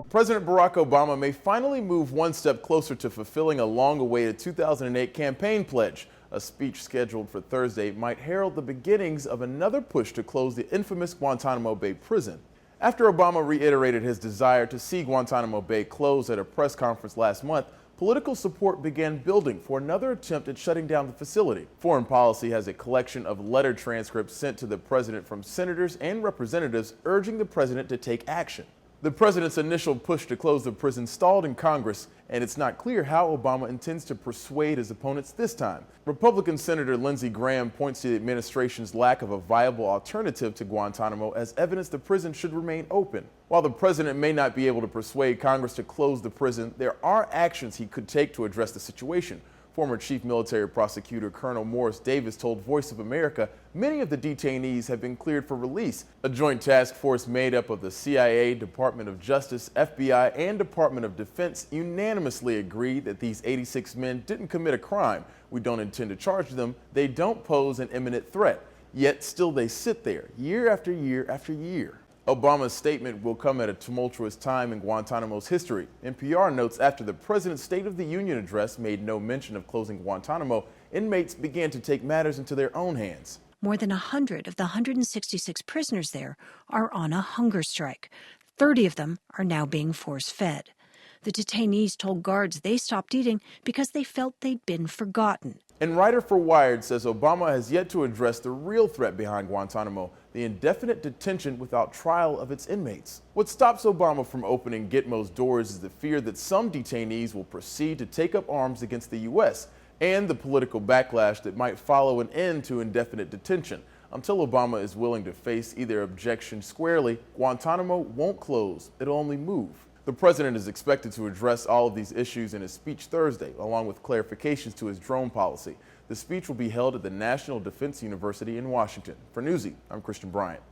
President Barack Obama may finally move one step closer to fulfilling a long-awaited 2008 campaign pledge. A speech scheduled for Thursday might herald the beginnings of another push to close the infamous Guantanamo Bay prison. After Obama reiterated his desire to see Guantanamo Bay closed at a press conference last month, political support began building for another attempt at shutting down the facility. Foreign Policy has a collection of letter transcripts sent to the president from senators and representatives urging the president to take action. The president's initial push to close the prison stalled in Congress, and it's not clear how Obama intends to persuade his opponents this time. Republican Senator Lindsey Graham points to the administration's lack of a viable alternative to Guantanamo as evidence the prison should remain open. While the president may not be able to persuade Congress to close the prison, there are actions he could take to address the situation. Former Chief Military Prosecutor Colonel Morris Davis told Voice of America many of the detainees have been cleared for release. A joint task force made up of the CIA, Department of Justice, FBI, and Department of Defense unanimously agreed that these 86 men didn't commit a crime. We don't intend to charge them. They don't pose an imminent threat. Yet still they sit there year after year after year. Obama's statement will come at a tumultuous time in Guantanamo's history. NPR notes after the president's State of the Union address made no mention of closing Guantanamo, inmates began to take matters into their own hands. More than 100 of the 166 prisoners there are on a hunger strike. 30 of them are now being force-fed. The detainees told guards they stopped eating because they felt they'd been forgotten. And writer for Wired says Obama has yet to address the real threat behind Guantanamo, the indefinite detention without trial of its inmates. What stops Obama from opening Gitmo's doors is the fear that some detainees will proceed to take up arms against the U.S. and the political backlash that might follow an end to indefinite detention. Until Obama is willing to face either objection squarely, Guantanamo won't close, it'll only move. The president is expected to address all of these issues in his speech Thursday, along with clarifications to his drone policy. The speech will be held at the National Defense University in Washington. For Newsy, I'm Christian Bryant.